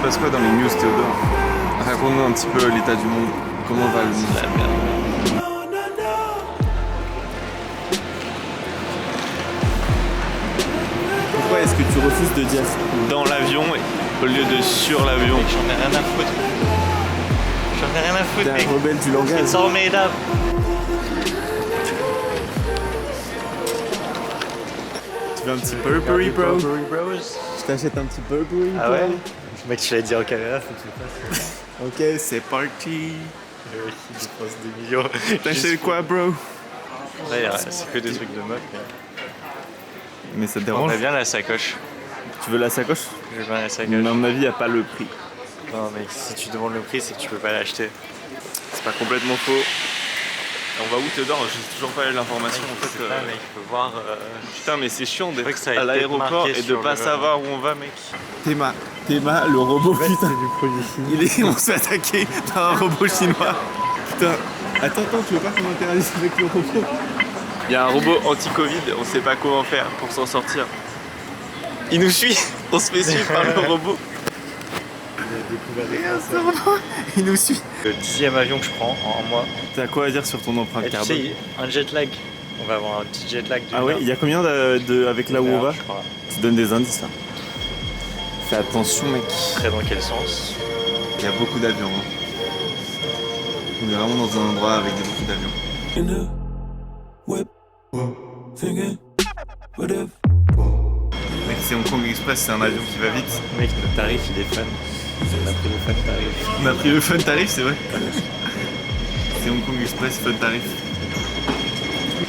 passe quoi dans les news, Théodore? Raconte-nous un petit peu l'état du monde. Comment va le monde? La merde. Pourquoi est-ce que tu refuses de dire dans l'avion au lieu de sur l'avion? J'en ai rien à foutre. J'en ai rien à foutre, T'es mec. un rebelle du langage. It's all made up. Tu veux un petit Burberry, bro? Burberry Bros. Je t'achète un petit Burberry, Ah bro. ouais? Mec, tu l'as dit en caméra, faut que tu le fasses. Ok, c'est parti. Oui, je pense 2 millions. T'achètes quoi, bro? Ouais, c'est que des trucs de mode. Mais ça te On dérange? a bien la sacoche. Tu veux la sacoche? Je veux bien la sacoche. Mais à mon avis, il n'y a pas le prix. Non, mec, si tu demandes le prix, c'est que tu peux pas l'acheter. C'est pas complètement faux. On va où, Théodore? J'ai toujours pas eu l'information en fait. Là, mec, il faut voir. Putain, mais c'est chiant vrai que ça a d'être à été l'aéroport marqué et de sur pas le- savoir où on va, mec. Théma, le robot, putain. On se fait attaquer par un robot chinois. Putain, attends, tu veux pas qu'on interagisse avec le robot? Il y a un robot anti-Covid, on sait pas comment faire pour s'en sortir. Il nous suit, on se fait suivre par le robot. Il nous suit. Le 10e avion que je prends en mois. T'as quoi à dire sur ton empreinte Et tu carbone? sais, un jet lag. On va avoir un petit jet lag. Ah ouais, il y a combien avec là où on va? Je crois. Tu donnes des indices là. Fais attention, mec. Très dans quel sens? Il y a beaucoup d'avions. Hein. On est vraiment dans un endroit avec beaucoup d'avions. Mec, c'est Hong Kong Express, c'est un avion qui va vite. Mec, le tarif il est fun. On a pris le fun tarif. On a pris le fun tarif, c'est vrai. C'est Hong Kong Express, fun tarif.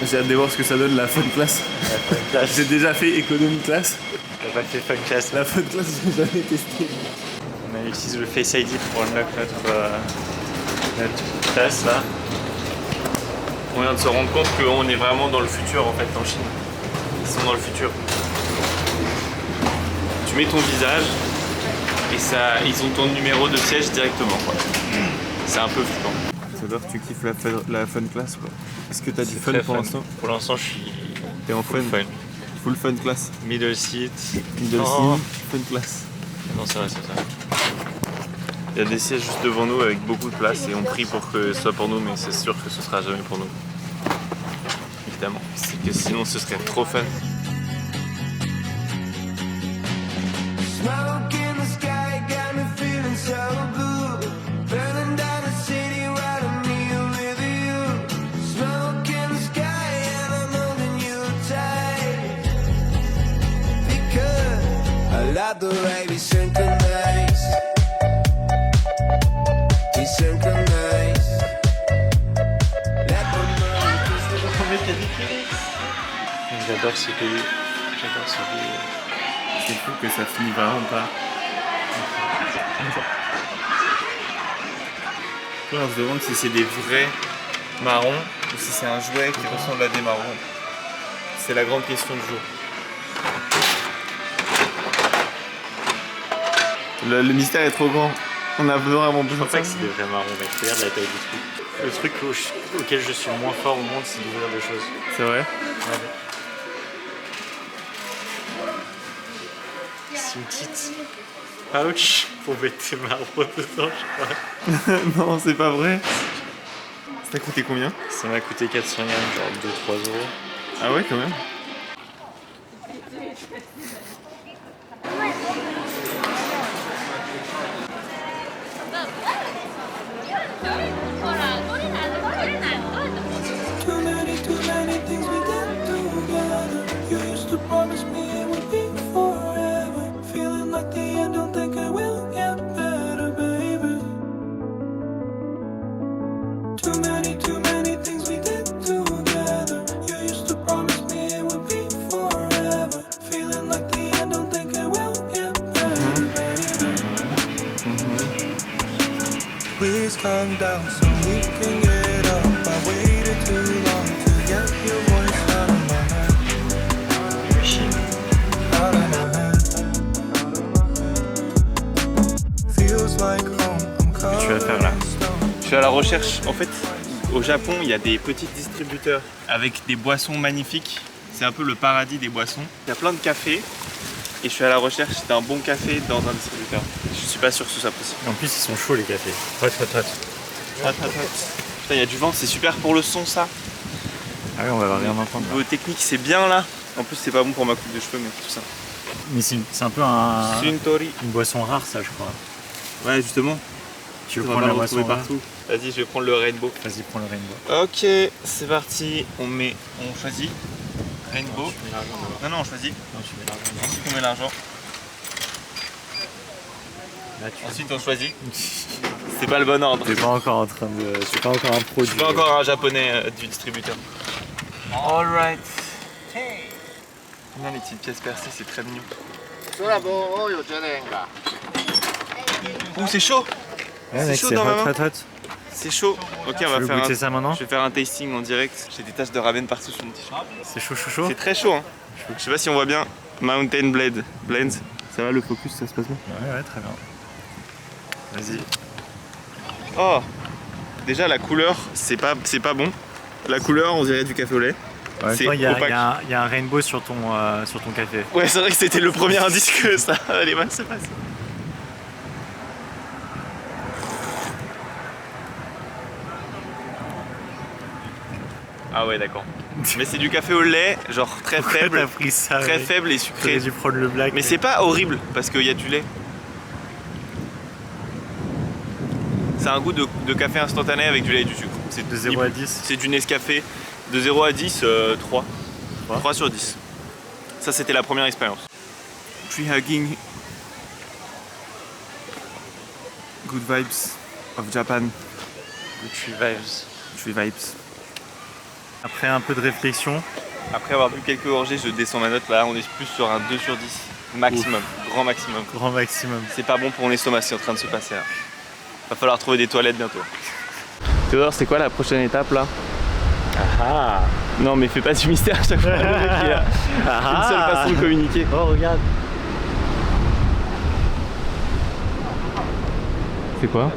J'ai hâte de voir ce que ça donne la fun class. La fun class. J'ai déjà fait economy class. T'as pas fait fun class. La fun class, j'ai jamais testé. On utilise le Face ID pour unlock notre classe là. On vient de se rendre compte qu'on est vraiment dans le futur en fait en Chine. Ils sont dans le futur. Tu mets ton visage et ça, ils ont ton numéro de siège directement quoi. C'est un peu flippant. Théodore, tu kiffes la fun class quoi? Est-ce que t'as du fun pour l'instant? Pour l'instant je suis T'es en full fun. Full fun class. Middle seat. Middle Oh. seat, fun class. Non c'est vrai c'est ça. Il y a des sièges juste devant nous avec beaucoup de place et on prie pour que ce soit pour nous, mais c'est sûr que ce sera jamais pour nous. Évidemment, c'est que sinon ce serait trop fun. Smoke in the sky got me feeling so good. Burning down the city, riding me with you. Smoke in the sky and I'm holding you tight. Because I love the way we synchronize. We synchronize. J'adore ce pays. J'adore ce pays. C'est fou que ça finit vraiment pas. Là, on se demande si c'est des vrais marrons ou si c'est un jouet qui ressemble à des marrons. C'est la grande question du jour. Le mystère est trop grand. On a vraiment Je besoin pense de pas ça. que c'est des vrais marrons, mec. Regarde la taille du truc. Le truc auquel je suis le moins fort au monde, c'est d'ouvrir des choses. C'est vrai? Ouais. C'est une petite pouch pour mettre tes marrons dedans, je crois. Non, c'est pas vrai. Ça t'a coûté combien? Ça m'a coûté 400 yens, genre 2-3 euros. Ah ouais, quand même. Too many things we did together. You used to promise me it would be forever. Feeling like the end, don't think it will get better, baby. Too many things we did together. You used to promise me it would be forever. Feeling like the end, don't think it will get better, baby. Please calm down so we can get up. I waited too long to get your voice out of my head. Out of my head. Feels like home. I'm Tu vas faire là. covered in stone. Je suis à la recherche. En fait, au Japon, il y a des petits distributeurs avec des boissons magnifiques. C'est un peu le paradis des boissons. Il y a plein de cafés et je suis à la recherche d'un bon café dans un distributeur. Je suis pas sûr que ce soit possible. En plus, ils sont chauds les cafés. Hot. Putain, il y a du vent, c'est super pour le son ça. Ah oui, on va rien entendre. Niveau technique, c'est bien là. En plus, c'est pas bon pour ma coupe de cheveux, mais tout ça. Mais c'est un peu une Suntory. boisson rare, ça, je crois. Ouais, justement. Tu veux On va prendre pas la le boisson retrouver rare? partout. Vas-y, je vais prendre le rainbow. Vas-y, prends le rainbow. Ok, c'est parti. On choisit. Rainbow. Non, on choisit. Non, tu mets l'argent. Ensuite, on met l'argent. Là, tu Ensuite, on choisit. C'est pas le bon ordre. T'es pas encore en train de. C'est pas encore un Je produit. suis pas encore un japonais du distributeur. Alright. Bien les petites pièces percées, c'est très mignon. Ouh, c'est chaud. Ouais, C'est mec, chaud c'est dans ma hot. main. C'est chaud. Ok, on va Tu veux faire goûter ça maintenant? Je vais faire un tasting en direct. J'ai des taches de ramen partout sur mon t-shirt. C'est chaud. C'est très chaud, hein. Je sais pas si on voit bien. Mountain Blends. Ça va le focus, ça se passe bien? Ouais, très bien. Vas-y. Oh. Déjà la couleur, c'est pas bon. La couleur, on dirait du café au lait. En même C'est temps, il y a opaque. un rainbow sur ton café. Ouais, c'est vrai que c'était le premier indice que ça allait mal se passer. Ah ouais, d'accord. Mais c'est du café au lait, genre très faible, T'as pris ça, très mec. faible et T'aurais sucré. dû prendre le black. Mais c'est pas horrible parce qu'il y a du lait. C'est un goût de café instantané avec du lait et du sucre. C'est de 0 à 10. C'est du Nescafé. De 0 à 10, 3. 3 sur 10. Ça, c'était la première expérience. Tree hugging. Good vibes of Japan. Good tree vibes. Tree vibes. Après un peu de réflexion, Après avoir bu quelques gorgées, je descends ma note. Là, on est plus sur un 2 sur 10. Maximum. Grand maximum. grand maximum. C'est pas bon pour mon estomac, c'est en train de se passer là. Va falloir trouver des toilettes bientôt. Théodore, c'est quoi la prochaine étape là? Ah Non mais fais pas du mystère à chaque fois. Le mec, il a une seule façon de communiquer. Oh, regarde. C'est quoi?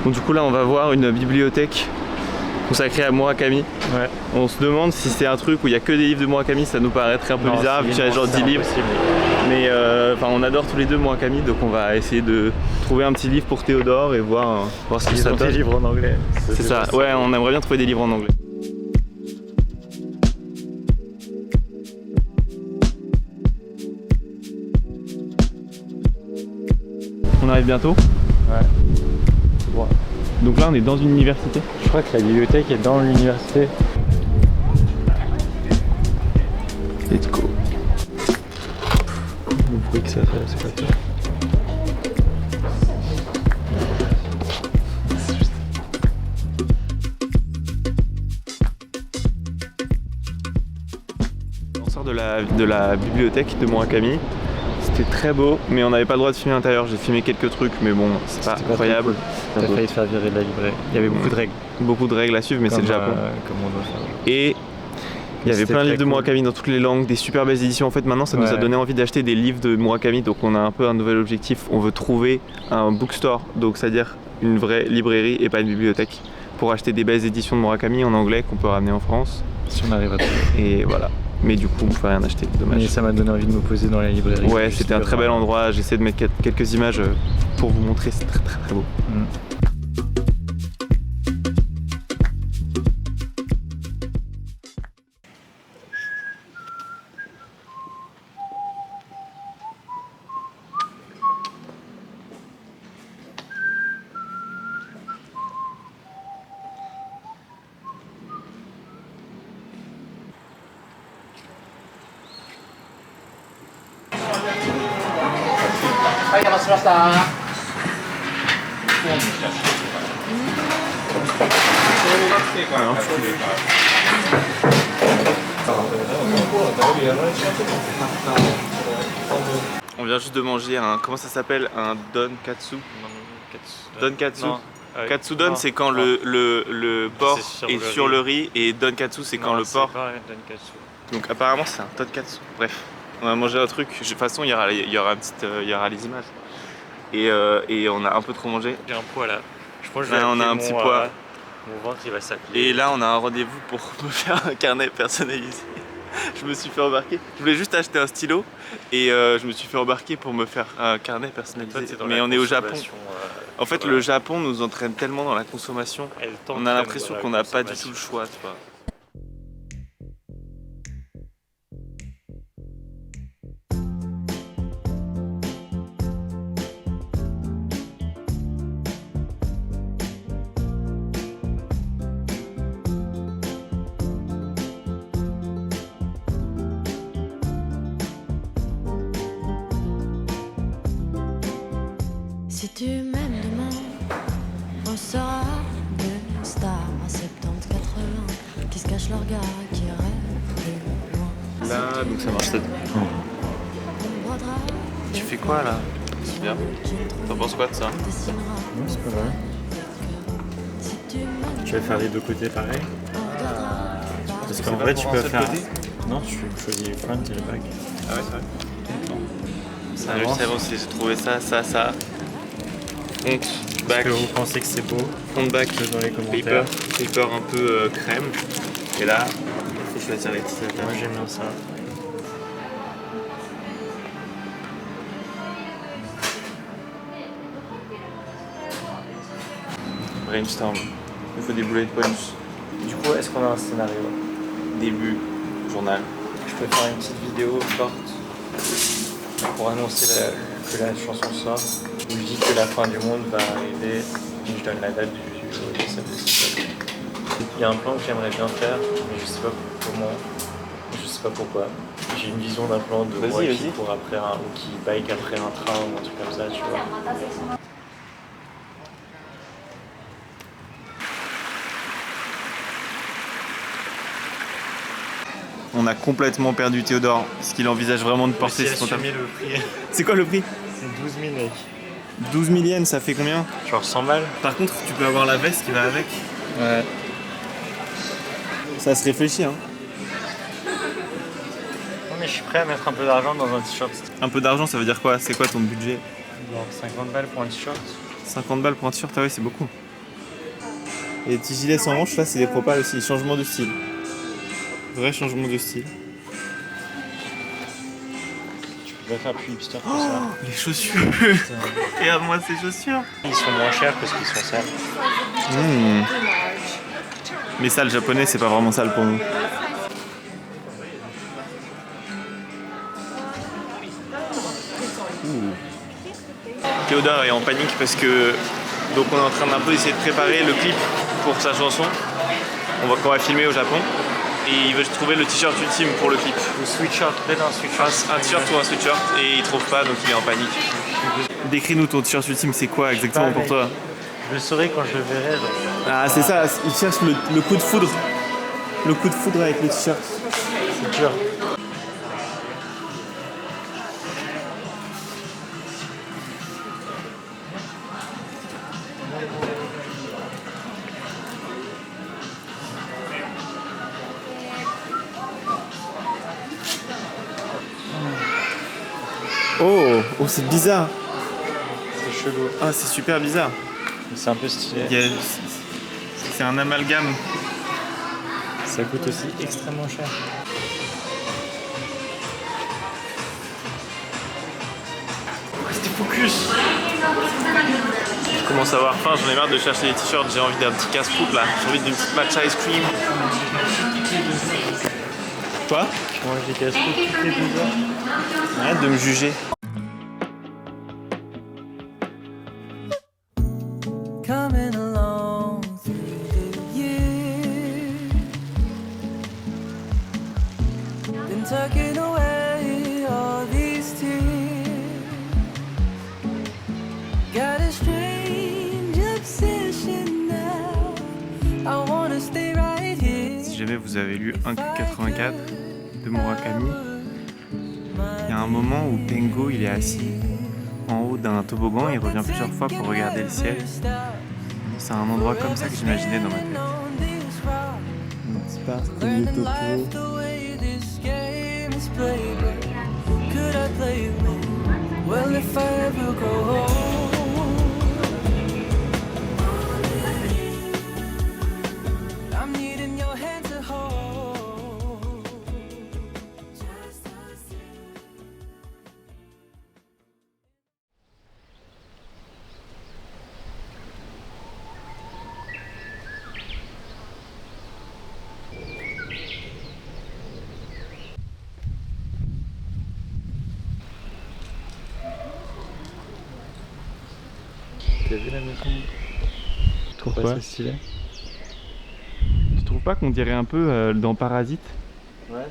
Bon, du coup là on va voir une bibliothèque consacrée à Murakami. Ouais. On se demande si c'est un truc où il y a que des livres de Murakami, ça nous paraîtrait un peu bizarre vu qu'il y a genre 10 livres. Mais on adore tous les deux Murakami, donc on va essayer de trouver un petit livre pour Théodore et voir ce que ça Des donne. livres en anglais. C'est ça, ouais, on aimerait bien trouver des livres en anglais. On arrive bientôt. Ouais. Donc là on est dans une université. Je crois que la bibliothèque est dans l'université. Let's go. Le bruit que ça fait, c'est pas ça. On sort de la bibliothèque de Murakami. C'était très beau, mais on n'avait pas le droit de filmer à l'intérieur. J'ai filmé quelques trucs, mais bon, c'est pas incroyable. T'as failli te faire virer de la librairie. Il y avait beaucoup de règles. Beaucoup de règles à suivre, mais c'est le Japon. Comme on doit faire. Et il y avait C'était plein de livres très de cool. Murakami dans toutes les langues, des super belles éditions. En fait, maintenant, ça nous a Ouais. donné envie d'acheter des livres de Murakami. Donc, on a un peu un nouvel objectif. On veut trouver un bookstore, donc c'est-à-dire une vraie librairie et pas une bibliothèque, pour acheter des belles éditions de Murakami en anglais qu'on peut ramener en France. Si on arrive à trouver. Et voilà. Mais du coup, on peut rien acheter. Dommage. Mais ça m'a donné envie de me poser dans la librairie. Ouais, Juste c'était un très bel endroit. J'essaie de mettre quelques images pour vous montrer. C'est très très très beau. Mm. On vient juste de manger un, comment ça s'appelle, un donkatsu. Donkatsu. Katsudon, c'est quand le porc C'est est sur le riz, et donkatsu, c'est quand le porc. Donc apparemment c'est un tonkatsu. Bref, on a mangé un truc. De toute façon, il y aura les images. Et on a un peu trop mangé. J'ai un poids là. Je pense que Ouais, on a un petit poids. Mon ventre il va s'appeler. Et là on a un rendez-vous pour me faire un carnet personnalisé. Je me suis fait embarquer. Je voulais juste acheter un stylo et je me suis fait embarquer pour me faire un carnet personnalisé. Mais on est au Japon. En fait, le Japon nous entraîne tellement dans la consommation. On a l'impression qu'on n'a pas du tout le choix, tu vois. Si tu m'aimes demain, on sera deux stars à 70-80 qui se cachent leur regard et qui rêvent plus loin. Là, donc ça marche. Tu fais quoi là? C'est bien. T'en penses quoi de ça? Non, c'est pas vrai. Tu vas faire les deux côtés pareil. Parce qu'en vrai, tu peux faire. Non, tu choisis le front et le back. Ah ouais, c'est vrai. C'est bon, j'ai trouvé ça. Front, back. Est-ce que vous pensez que c'est beau? Front, back, dans les commentaires. Paper un peu crème. Et là, il faut choisir les petits attaches. Moi j'aime bien ça. Brainstorm. Il faut des bullet points. Du coup, est-ce qu'on a un scénario? Début, journal. Je peux faire une petite vidéo short pour annoncer que la chanson sort, où je dis que la fin du monde va arriver et je donne la date du décès de Steve. Il y a un plan que j'aimerais bien faire, mais je sais pas comment, je sais pas pourquoi. J'ai une vision d'un plan de moi qui court après ou qui bike après un train ou un truc comme ça, tu vois. On a complètement perdu Théodore. Est-ce qu'il envisage vraiment de porter ce pantalon? le prix. C'est quoi le prix? C'est 12 000 mec. 12 000 yens, ça fait combien? Genre 100 balles. Par contre, tu peux avoir la veste qui va avec. Ouais. Ça se réfléchit, hein. Non mais je suis prêt à mettre un peu d'argent dans un t-shirt. Un peu d'argent, ça veut dire quoi? C'est quoi ton budget? Genre 50 balles pour un t-shirt. 50 balles pour un t-shirt, ah ouais, c'est beaucoup. Et les petits gilets sans manches, là, c'est des propales aussi. Changement de style. Vrai changement de style. Tu peux pas faire plus hipster que ça. Les chaussures. Regarde-moi ces chaussures. Ils sont moins chers parce qu'ils sont sales. Mais ça, le japonais, c'est pas vraiment sale pour nous. Théodore est en panique parce que donc on est en train d'un peu essayer de préparer le clip pour sa chanson qu'on va filmer au Japon. Et il veut trouver le t-shirt ultime pour le clip. Ou sweatshirt, peut-être un sweatshirt. Un t-shirt ou un sweatshirt et il trouve pas donc il est en panique. Décris-nous ton t-shirt ultime, c'est quoi exactement pour toi? Je le saurai quand je le verrai. Genre. Ah c'est ça, il cherche le coup de foudre. Le coup de foudre avec le t-shirt. C'est dur. Oh, c'est bizarre. C'est chelou. Ah, c'est super bizarre. C'est un peu stylé. C'est un amalgame. Ça coûte aussi extrêmement cher. C'était focus. Je commence à avoir faim, j'en ai marre de chercher des t-shirts, j'ai envie d'un petit casse-croûte là. J'ai envie d'une petite matcha ice cream. Quoi? Tu manges des casse-croûtes toutes les 2 heures. Arrête de me juger. Coming along through the years, been tucking away all these tears. Got a strange obsession now. I wanna stay right here. Si jamais vous avez lu 1,84 de Murakami, il y a un moment où Pengo il est assis en haut d'un toboggan, il revient plusieurs fois pour regarder le ciel. C'est un endroit comme ça que j'imaginais dans ma tête. Un petit parc comme de Tokyo. Could I play it? Well, if I ever go home. T'as vu la maison? Je trouve pas ça stylé. Tu trouves pas qu'on dirait un peu dans Parasite? Ouais.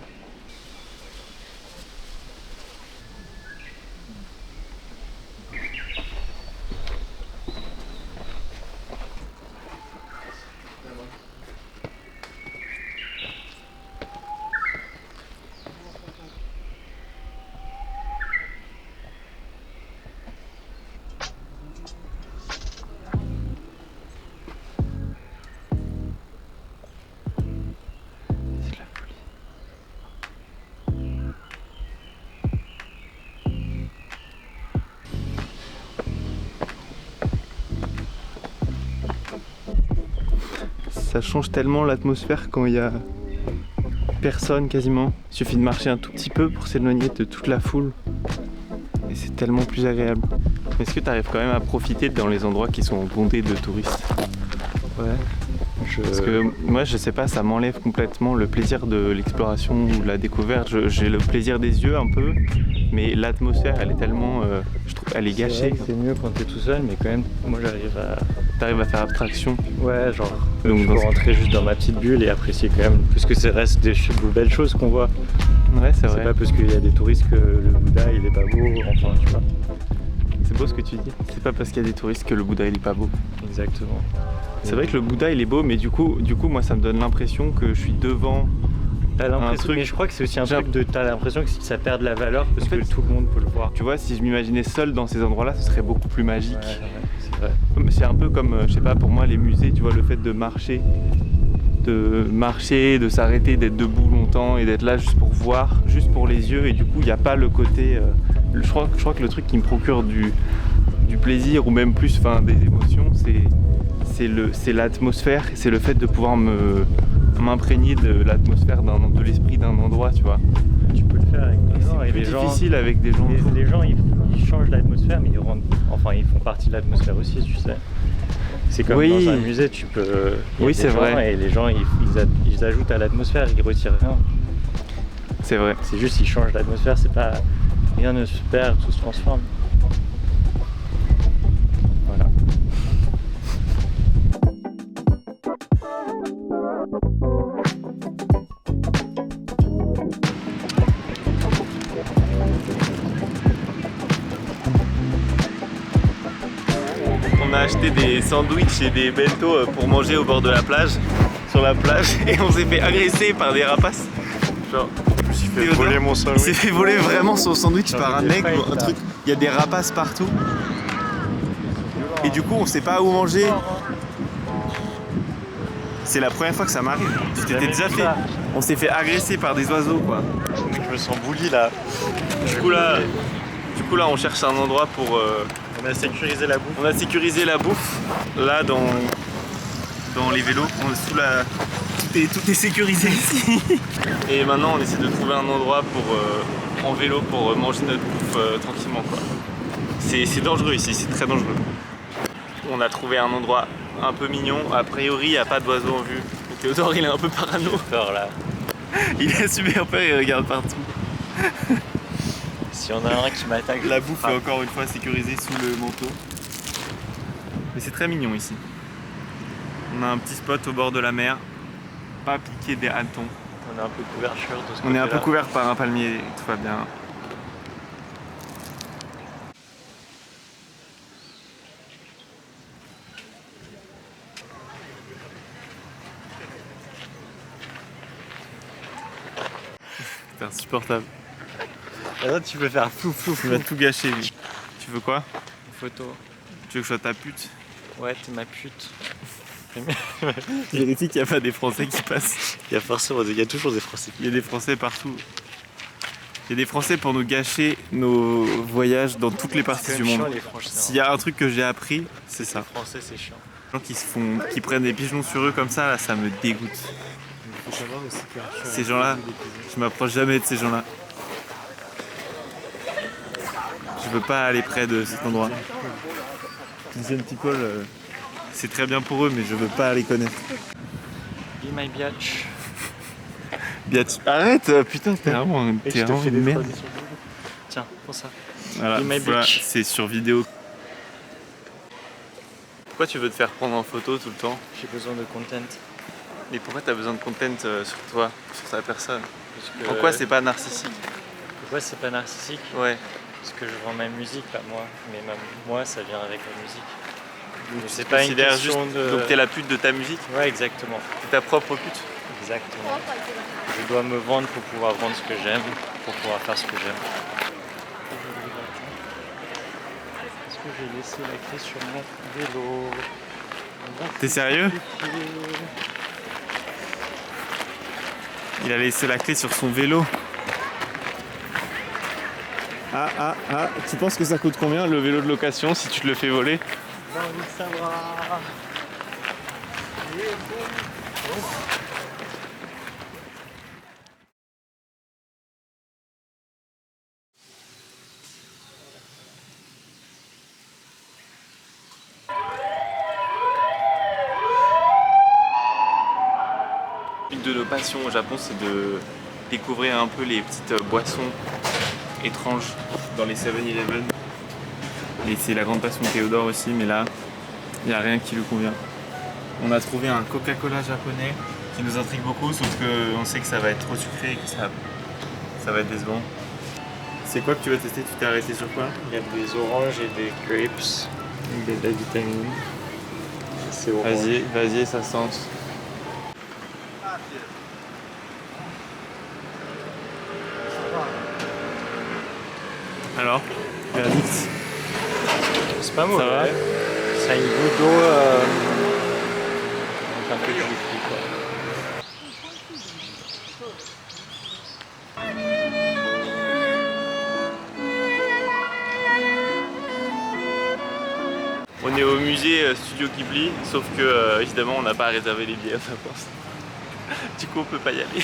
Ça change tellement l'atmosphère quand il y a personne quasiment. Il suffit de marcher un tout petit peu pour s'éloigner de toute la foule. Et c'est tellement plus agréable. Est-ce que tu arrives quand même à profiter dans les endroits qui sont bondés de touristes? Ouais. Parce que moi je sais pas, ça m'enlève complètement le plaisir de l'exploration ou de la découverte. J'ai le plaisir des yeux un peu, mais l'atmosphère elle est tellement, je trouve, elle est gâchée. C'est mieux quand t'es tout seul, mais quand même, moi T'arrives à faire abstraction. Ouais, genre, Donc, je peux rentrer juste dans ma petite bulle et apprécier quand même, parce que ça reste des belles choses qu'on voit. Ouais, c'est vrai. C'est pas parce qu'il y a des touristes que le Bouddha il est pas beau, enfin tu vois. C'est beau ce que tu dis. C'est pas parce qu'il y a des touristes que le Bouddha il est pas beau. Exactement. C'est vrai que le Bouddha il est beau, mais du coup moi ça me donne l'impression que je suis devant. T'as l'impression, un truc. mais je crois que c'est aussi un truc de t'as l'impression que ça perd de la valeur parce En fait, que tout le monde peut le voir. Tu vois, si je m'imaginais seul dans ces endroits-là, ce serait beaucoup plus magique. Ouais, c'est vrai. C'est un peu comme, je sais pas, pour moi les musées, tu vois, le fait de marcher, de s'arrêter, d'être debout longtemps et d'être là juste pour voir, juste pour les yeux, et du coup il n'y a pas le côté. Je crois que le truc qui me procure du plaisir ou même plus, enfin des émotions, c'est l'atmosphère, c'est le fait de pouvoir m'imprégner de l'atmosphère, de l'esprit d'un endroit, tu vois. Tu peux le faire avec des gens C'est et plus les gens. difficile avec des gens. Les gens ils changent l'atmosphère, mais ils font partie de l'atmosphère aussi, tu sais. C'est comme Oui. dans un musée, tu peux. Il y a Oui, des c'est gens vrai. Et les gens ils ajoutent à l'atmosphère, ils retirent rien. C'est vrai. C'est juste ils changent l'atmosphère, c'est pas. Rien ne se perd, tout se transforme. Voilà. On a acheté des sandwichs et des bento pour manger au bord de la plage, sur la plage, et on s'est fait agresser par des rapaces. Genre, je me suis fait voler mon sandwich. Il s'est fait voler vraiment son sandwich Genre par un des mec, fights, un là. truc. Il y a des rapaces partout. Et du coup, on sait pas où manger. C'est la première fois que ça m'arrive. Tu t'étais déjà fait. On s'est fait agresser par des oiseaux, quoi. Je me sens bouli là. Du coup là, on cherche un endroit pour. On a sécurisé la bouffe. On a sécurisé la bouffe. Là, dans les vélos, on est sous la. Tout est sécurisé ici. Et maintenant, on essaie de trouver un endroit en vélo pour manger notre bouffe tranquillement, quoi. C'est dangereux ici, c'est très dangereux. On a trouvé un endroit un peu mignon. A priori, il n'y a pas d'oiseaux en vue. Donc Théodore, il est un peu parano. Peur là. Il a super peur, il regarde partout. S'il y en a un qui m'attaque. La bouffe est encore une fois sécurisée sous le manteau. Mais c'est très mignon ici. On a un petit spot au bord de la mer. Pas piqué des hannetons. On a un peu de couverture de ce On est un côté-là. peu couvert par un palmier, tout va bien. C'est insupportable. Et là, tu peux faire flou flou Il flou. va tout gâcher lui. Tu veux quoi? Photo. Tu veux que je sois ta pute? Ouais, t'es ma pute. Vérifie qu'il n'y a pas des Français qui passent. Il y a toujours des Français. Il y a des Français partout. Il y a des Français pour nous gâcher nos voyages dans toutes les parties du monde. S'il y a un truc que j'ai appris, c'est ça. Les Français, c'est chiant. Les gens qui prennent des pigeons sur eux comme ça, là, ça me dégoûte. Il faut savoir aussi que Ces gens-là, je m'approche jamais de ces gens-là. Je veux pas aller près de cet endroit. Dixième people, c'est très bien pour eux, mais je veux pas les connaître. Be my biatch. Arrête, putain, t'es vraiment une merde. Tiens, prends ça. Voilà, Be my voilà, bitch. c'est sur vidéo. Pourquoi tu veux te faire prendre en photo tout le temps? J'ai besoin de content. Et pourquoi tu as besoin de content sur toi, sur ta personne? Parce que, Pourquoi c'est pas narcissique? Pourquoi c'est pas narcissique? Ouais. Parce que je vends ma musique, pas moi. Mais moi, ça vient avec la musique. Donc c'est tu pas une considères question juste... de... Donc t'es la pute de ta musique? Ouais, exactement. T'es ta propre pute? Exactement. Je dois me vendre pour pouvoir vendre ce que j'aime, pour pouvoir faire ce que j'aime. Est-ce que j'ai laissé la clé sur mon vélo? T'es sérieux? Il a laissé la clé sur son vélo. Ah, tu penses que ça coûte combien le vélo de location si tu te le fais voler? J'ai envie de savoir. Une de nos passions au Japon, c'est de découvrir un peu les petites boissons étranges dans les 7-Eleven. Et c'est la grande passion de Théodore aussi, mais là, il n'y a rien qui lui convient. On a trouvé un Coca-Cola japonais qui nous intrigue beaucoup, sauf qu'on sait que ça va être trop sucré et que ça va être décevant. C'est quoi que tu vas tester? Tu t'es arrêté sur quoi? Il y a des oranges et des grapes, de la vitamine. C'est orange. Vas-y, ça sente. Alors, verdict. C'est pas mauvais. Ça va? Ça a une goutte d'eau un peu de jus, quoi. On est au musée Studio Ghibli, sauf que évidemment on n'a pas réservé les billets en avance. Du coup on peut pas y aller.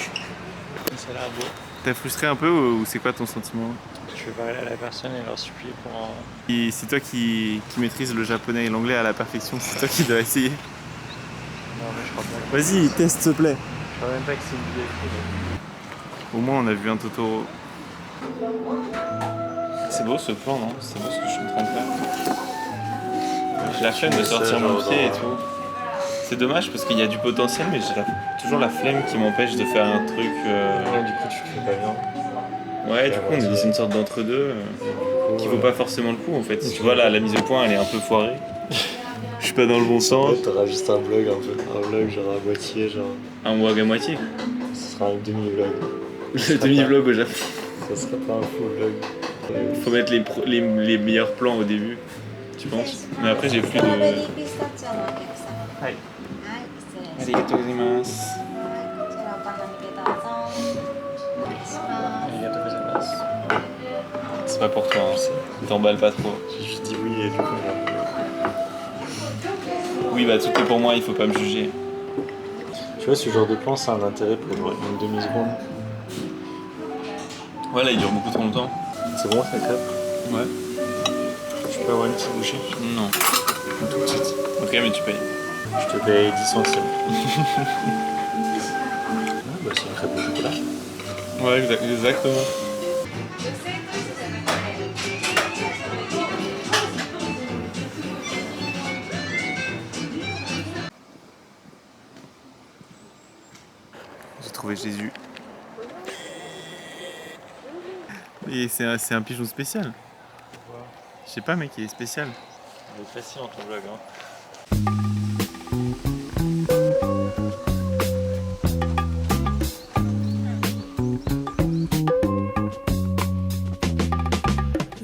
Ça a l'air beau. T'es frustré un peu ou c'est quoi ton sentiment? Je vais parler à la personne et leur supplier pour un... Et c'est toi qui maîtrise le japonais et l'anglais à la perfection, c'est toi qui dois essayer. Non mais je crois pas. Vas-y, teste s'il te plaît. Je crois même pas que c'est une billet. Au moins on a vu un Totoro. C'est beau ce plan, non? C'est beau ce que je suis en train de faire. J'ai la flemme de sortir mon pied et tout. C'est dommage parce qu'il y a du potentiel, mais j'ai toujours la flemme qui m'empêche de faire un truc. Du coup tu te fais pas bien. Ouais, du coup on est dans une sorte d'entre-deux qui vaut pas forcément le coup en fait. Tu vois là, la mise au point elle est un peu foirée. Je suis pas dans le bon sens. T'auras juste un vlog un peu. Un vlog genre à moitié, genre. Un vlog à moitié. Ce sera un demi-vlog. Le demi-vlog au Japon. Ça sera pas un full vlog. Faut mettre les meilleurs plans au début, tu penses? Mais après j'ai plus de... ストロベリーピスタチオのお客様。はい。はい、失礼します。ありがとうございます。はい、こちらお好みでどうぞ。お願いします。 C'est pas pour toi, hein. T'emballes pas trop. Je dis oui et du coup. Oui bah tout est pour moi, il faut pas me juger. Tu vois, ce genre de plan, ça a un intérêt pour genre une demi-seconde. Voilà, il dure beaucoup trop longtemps. C'est bon, ça crêpe? Ouais. Je peux avoir une petite bouchée? Non. Une toute petite. Ok, mais tu payes. Je te paye 10 centimes. Bah, c'est une crêpe au chocolat. Ouais, exactement. J'ai trouvé Jésus. Et c'est un pigeon spécial. Je sais pas mec, il est spécial. Il est facile dans ton vlog, hein.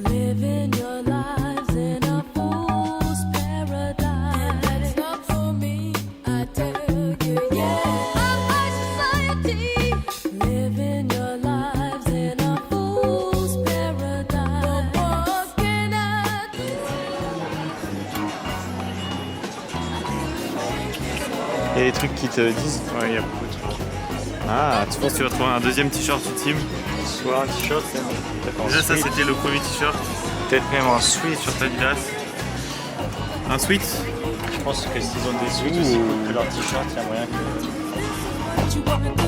Living your lives in a fool's paradise. That's not for me, I tell you, yeah. I'm high society. Living your lives in a fool's paradise. Walking at Il y a des trucs qui te disent. Ouais, il y a beaucoup de trucs. Ah, tu penses que tu vas trouver un deuxième t-shirt ultime? Soit un t-shirt, même. Peut-être Déjà un ça sweat. c'était le premier t-shirt Peut-être même un sweat. sur ta glace. Un sweat? Je pense que s'ils ont des sweats aussi cool que leur t-shirt, il y a moyen que. you wanna